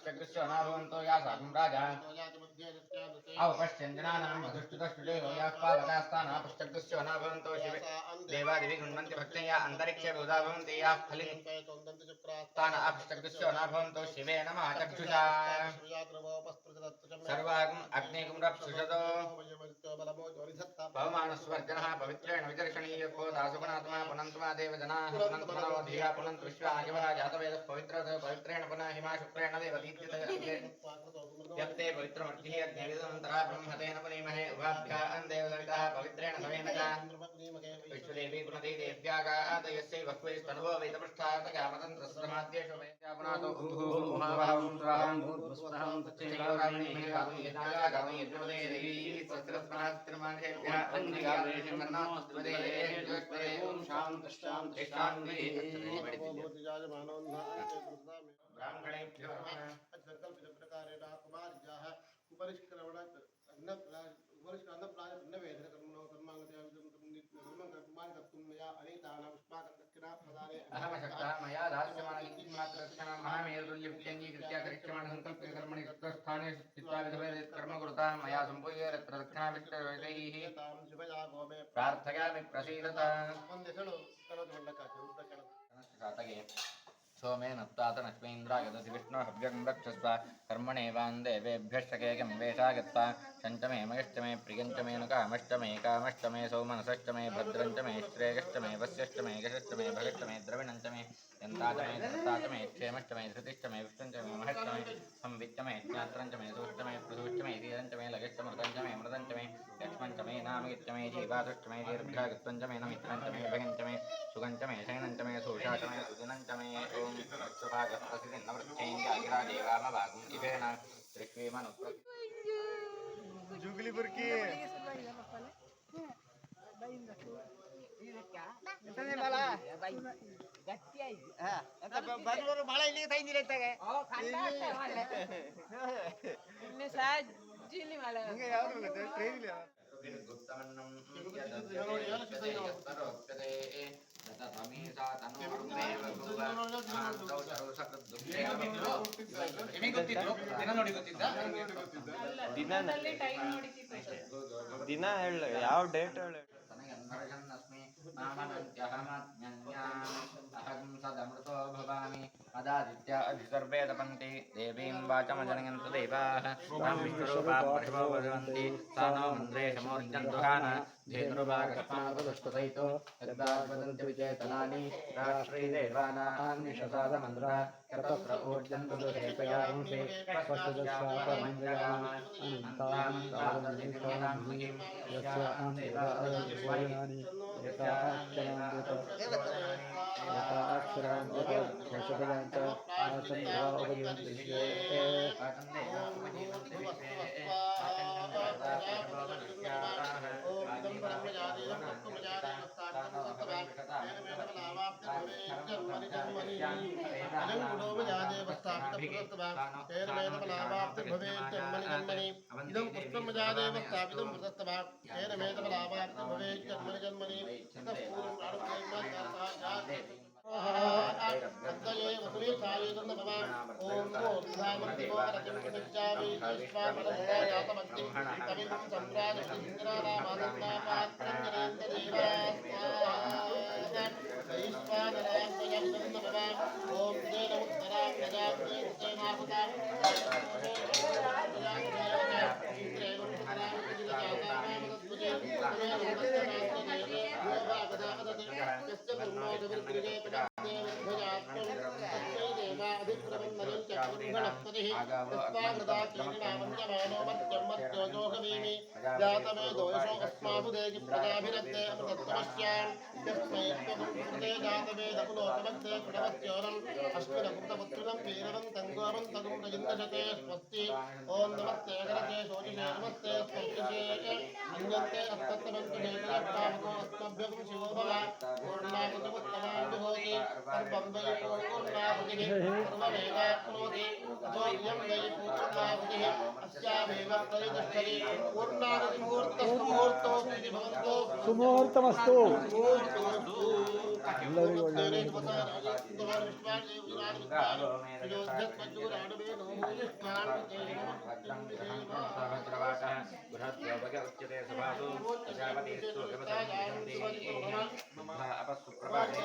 पश्चकृष्यो न भवन्तो या साकं राजा अवपश्यञ्जनानां मधुष्टुतष्टुदेहो याः पावकास्तानः पश्चकृष्यो न भवन्तो शिवे देवादिवि गृह्णन्ति भक्तया अन्तरिक्षे बहुधा भवन्ति याः फलिनि तानः पश्चकृष्यो न भवन्तो शिवे नमः चक्षुषा सर्वागम् अग्निगुं रप्सुषतो भवमानस्वर्जनः पवित्रेण विदर्शनीयको दासुगुणात्मा पुनन्तमा देवजनाः पुनन्तमनो धिया पुनन्त विश्वायवः जातवेदः पवित्रेण पुनः हिमा शुक्रेण देवदीप्यते यत्ते पवित्रमर्थिः अग्निविदन्तरा ब्रह्मतेन पुनीमहे उभाभ्यां देवदवितः पवित्रेण समेन च विश्वदेवी पुनति देव्यागादयस्यै वक्वैस्तनुवो वेदपृष्ठातगामतन्त्रस्रमाद्येषु वैद्यापुनातो उभावहं स्वाहं भूर्भुस्वहं तच्चैवाग्निमेः गावं यज्ञागा गावं यज्ञपदे देवी सहस्रस्महास्त्रमानेभ्यः अन्निगावेशमन्नामस्त्वदे ज्योष्पदे ओं शान्तिः ब्राह्मणेभ्यो प्रकारेण कुमार्याः उपरिष्क्रमण अहमशक्तः मया दास्यमानमात्रक्षणं महामेरुल्यविद्यङ्गीकृत्य करिष्यमाण सङ्कल्पकर्मणि तत्स्थाने स्थित्वा कर्म कुरुतां मया सम्पूज्य रत्नदक्षिणाभिष्टवैदैः प्रार्थयामि प्रसीदत सोमेन तातनश्वेन्द्राय दधि विष्णुहव्यं रक्षस्व कर्मणेवान् देवेभ्यश्चकेकं वेषागत्वा शञ्चमे मयश्चमे प्रियञ्चमे न कामश्चमे सौमनसश्चमे भद्रञ्चमे श्रेयश्चमे वस्यश्चमे यशश्चमे भगश्चमे द्रविणञ्चमे यन्ताचमे धनताचमे क्षेमश्चमे धृतिश्चमे विष्णुञ्चमे महश्चमे संविच्चमे ज्ञात्रञ्चमे सूश्चमे पृथुश्चमे धीरञ्चमे लगश्चमृतञ्चमे मृतञ्चमे लक्ष्मञ्चमे नामगिच्चमे जीवातुश्चमे दीर्घागत्वञ्चमे नमित्रञ्चमे भगञ्चमे सुगञ्चमे शयनञ्चमे सुषाचमे सुदिनञ्चमे ओं अक्षभागप्रसिद्धिन्नवृक्षेन्द्रागिरादेवामभागं इवेन ऋक्वेमनुप्र जुगलीपुर की ಬೆಂಗಳೂರು ಬಹಳ ಇಲ್ಲಿಗೆ ತಂದಿಲ್ಲ ಇತ್ತಾಗೆ ಟ್ರೈನ್ गुप्तमन्नं यदप्यते ततमीसा तनोर्मेव ದಿನ ಹೇಳ ಯಾವ ಡೇಟ್ ಹೇಳ तनयन्मर्षन्नस्मि मामनन्त्यहमज्ञन्याम् अहं सदमृतो भवामि अदादित्य अधिसर्वे तपन्ति देवीं वाचमजनयन्तु देवाः तां विश्वरूपां वर्षभो भगवन्ति सा नो मन्द्रे शमोर्जन्तुहान धेनुर्वागस्मादुष्टसहितो यद्वाद्वदन्ति विचेतनानि राष्ट्रीदेवानां निशसादमन्द्रा कर्तत्र ऊर्जन्तु दुहेपयांसि स्वस्वदस्वापमञ्जयामि अनन्तां तावन्निकामहिं यस्य देवानि यथाक्षरान्वित यशोदयान्त आसन्धावयन्ति ಸುಮುಹೂರ್ತಮಸ್ತು ಎಲ್ಲರಿಗೂ ಒಳ್ಳೆಯದು भद्रं ग्रहं भद्रवासः बृहद्योपग उच्यते सभासु प्रजापतिस्तु अपस्सुप्रभाते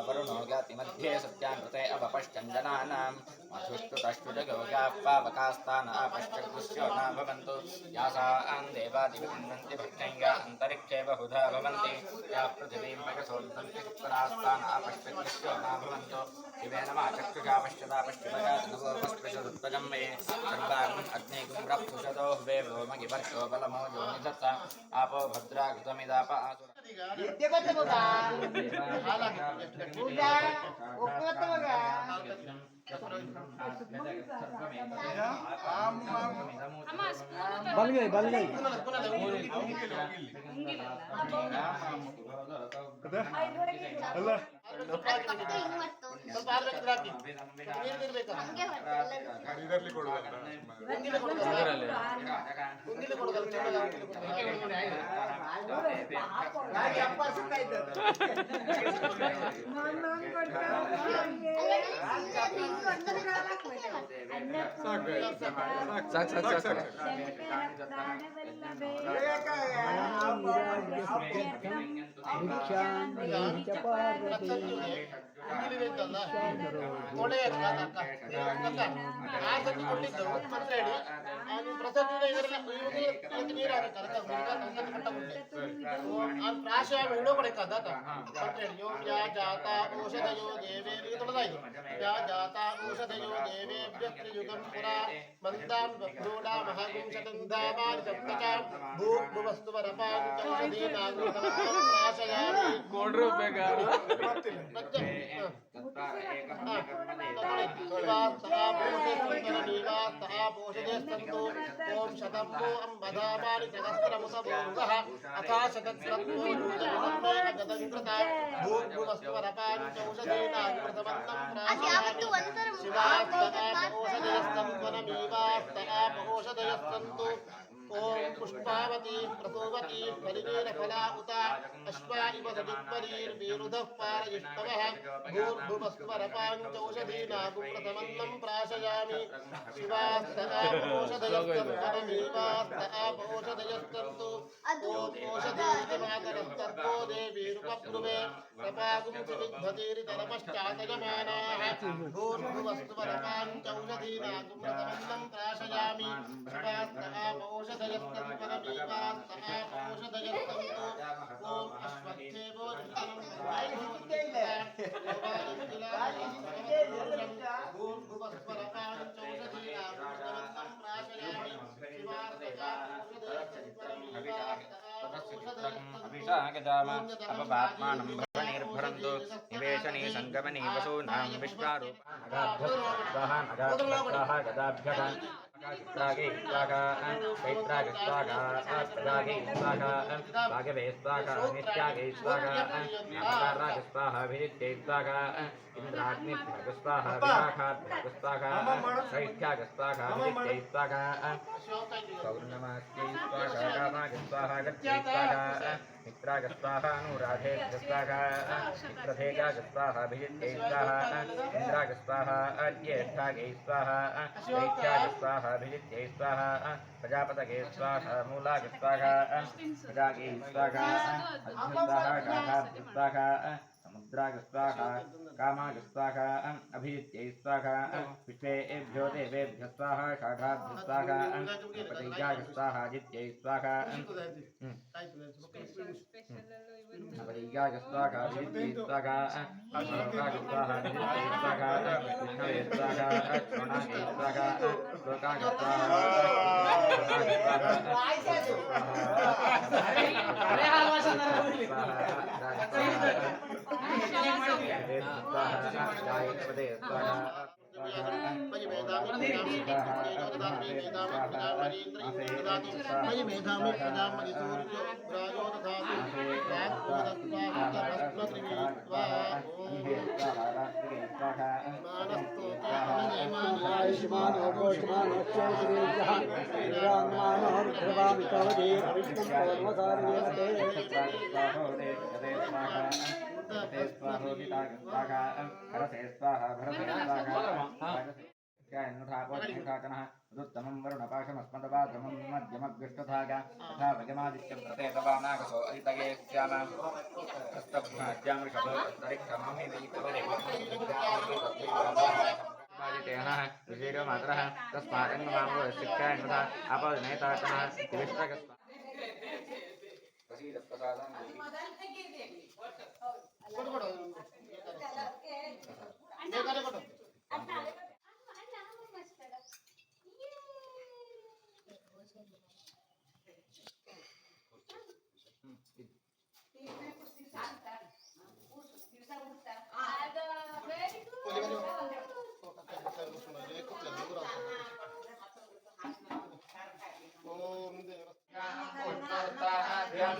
वरुणो ज्ञातिमध्ये सत्यान्वते अवपश्चञ्जनानां मधुष्टुतष्टुजगोगापावकास्तान अपश्चकृष्यो न भवन्तु यासां देवादिविन्दन्ति भक्तैया अन्तरिक्षे बहुधा भवन्ति या पृथिवीं मयसोद्धन्ति सुप्तरास्तान अपश्चकृष्यो न भवन्तु शिवेन मा चक्षुषा पश्यता पश्चिमजातनवो वस्पृशदुत्पजं मे सर्वान् अग्निगुं रप्सुषतो वे व्योमगिवर्षो बलमो योनिधत्त आपो भद्राकृतमिदाप आसुर बल गई ಅಲ್ಲ ಇದರಲ್ಲಿ ओम पुष्पावती प्रसूवती परिवीरफला उता अश्वाइव सदित्वरीर्वीरुधः पारयिष्टवः भूर्भुवस्वरपाञ्चौषधीनागुं प्रथमन्नं प्राशयामि शिवास्तपोषधयस्तपोषधीवास्तपोषधयस्तन्तु ओम ओषधीतिमातरस्तर्पो देवीरुपप्लुवे प्रपागुं विद्धतीरितरपश्चातयमानाः भूर्भुवस्वरपाञ्चौषधीनागुं प्रथमन्नं प्राशयामि शिवास्तपोषधयस्तन्तु निर्भरन्तु निवेशनी संगमनी वसूनां विश्वारूपाः Stragi Swaga, Chaitragi Swaga, Stragi Swaga, Bhagave Swaga, Nityagi Swaga, Namaragi Swaga, Viditye Swaga, Indragni Swaga, Vivakha Swaga, Shaityagi Swaga, Viditye Swaga, Paurnamasti Swaga, Kamagi Swaga, Gatye Swaga, Mitraga Swaga, Anuradhe Swaga, Mitradhega Swaga, Viditye Swaga, Indraga Swaga, Adyethagi Swaga, Shaityagi Swaga, Abhijitye Swaha, Prajapatake Swaha, Mulage Swaha, Prajage Swaha, Adhyasaha, Gadha Swaha, Samudraga Swaha, Kamaga Swaha, Abhijitye Swaha, Vishvebhyo Devebhyo Swaha, Shadhabhyo Swaha, Patijaga Swaha, Jitye Swaha, Abhijitye Swaha, Jitye Swaha, Ashokaga Swaha, Jitye Swaha, Vishnave Swaha, Shonage Swaha, Lokaga Swaha, रुत्तमं वरुणपाशमस्मदवाधमं मध्यमग्रष्टधागा तथा भजमादित्यं प्रतेतवानागसो अहितये स्याम हस्तभ्याज्यामृषभस्तरिक्षमामिनीतवरे ऋषिरो मातरः तस्मादङ्गमामो शिक्षान्नथा आपदनेतातनः विष्टकस्व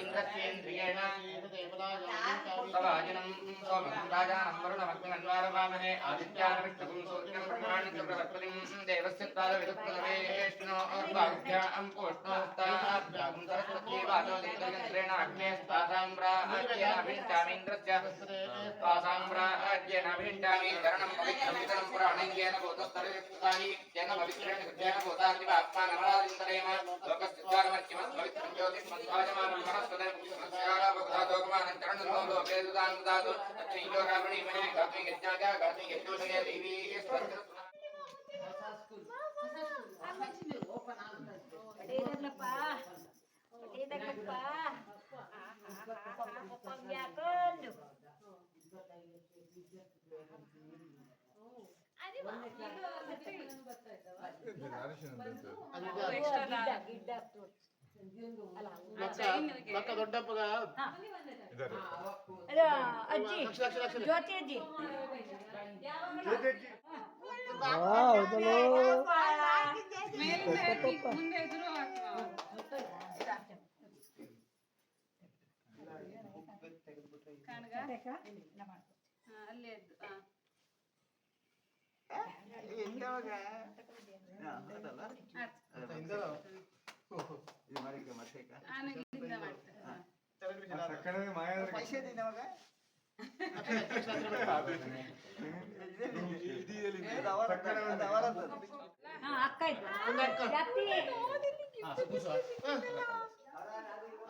इंद्रेन्द्रियेण तवाजिनं सोमं राजानं वरुणमग्निमन्वारवामहे आदित्यान् विष्णुं सूर्यं ब्रह्माणं च प्रवर्ततिं देवस्य तालविदुत्तरवेष्णो अर्वाभ्यां पोष्णोस्ताभ्यां सरस्वती वाचो देवयन्त्रेण अग्नेस्तासाम्राज्येनाभिष्टामीन्द्रस्य तासाम्राज्येनाभिष्टामी चरणं पवित्रं वितरं पुराणेन भूतस्तरयुक्तानि तेन पवित्रेण कृतेन भूतादिवात्मानमरादिन्तरेम लोकस्य द्वारमर्चिमं पवित्रं ज्योतिष्मन्वाजमानं महस्वदं स्यारावधातोकमानं चरणं लोके दुदान् ददातु तच्छैलो रावणी मने गात्रि यज्ञाजा गात्रि यज्ञोषये देवी स्वस्ति ದೊಡ್ಡಪ್ಪಗ ಅಜ್ಜಿ ಜ್ಯೋತಿ ಅಜ್ಜಿ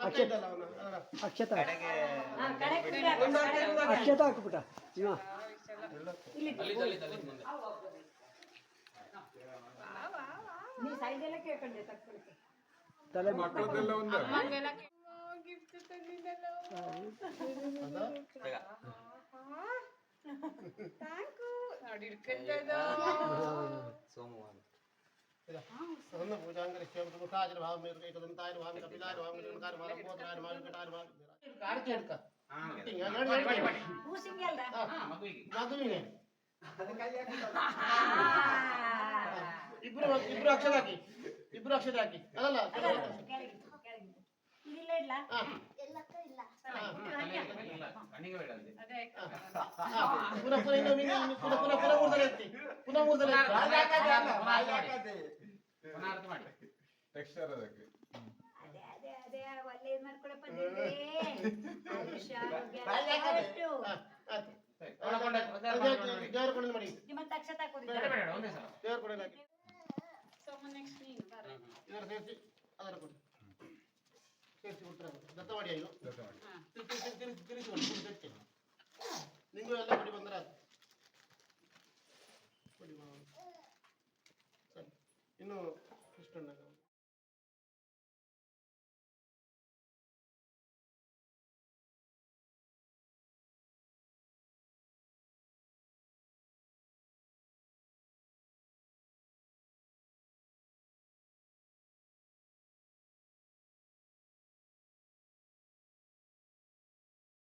ಅಕ್ಕ ಅಕ್ಷತ ಹಾಕ್ಬಿಟ್ಟ ನೀ ಸೈಡ್ ಎಲ್ಲ ಕೇಳ್ಕೊಂಡೆ ತಕ್ಕೊಳ್ತೆ ತಲೆ ಮಕ್ಕಳದೆಲ್ಲ ಒಂದು ಗಿಫ್ಟ್ ತಂದಿದ್ದಲ್ಲ ಥ್ಯಾಂಕ್ ಯು ನೋಡಿ ಇಟ್ಕೊಂಡ ಸೋಮವಾರ पूजांगर शिवदुखाजन भाव में एकदंताय भाव में कपिलाय भाव में निरंकार भाव में बोधराय भाव में कटाय भाव में कार्य केडका ಕೂಸಿಂಗೆ ಅಲ್ಲ ಮಗುವಿಗೆ ಇಬ್ರು ಅಕ್ಷರ ಹಾಕಿ ಅಲ್ಲ ಇಲ್ಲ ಇಲ್ಲ ಪುನಃ ಮೂರ್ಧನೆ ಅದೇ ಒಳ್ಳೇದ್ ಮಾಡ್ಕೊಳಪ್ಪ ದೇವರ ಕೊಂಡು ಮಾಡಿ ನಿಮ್ಮ ತಕ್ಷತ ದೇವರ ಕೊಂಡು ಹಾಕಿ ಇದರ ಸೇರಿಸಿ ಅದರ ಕೊಡಿ ಸೇರಿಸಿ ಕೊಡ್ತಾರೆ ದತ್ತವಾಡಿ ಆಯ್ತು ತಿರುಗಿಸಿ ನಿಂಗೂ ಎಲ್ಲ ಕೊಡಿ ಬಂದ್ರೆ ಕೊಡಿ ಸರಿ ಇನ್ನು ಕೃಷ್ಣಣ್ಣ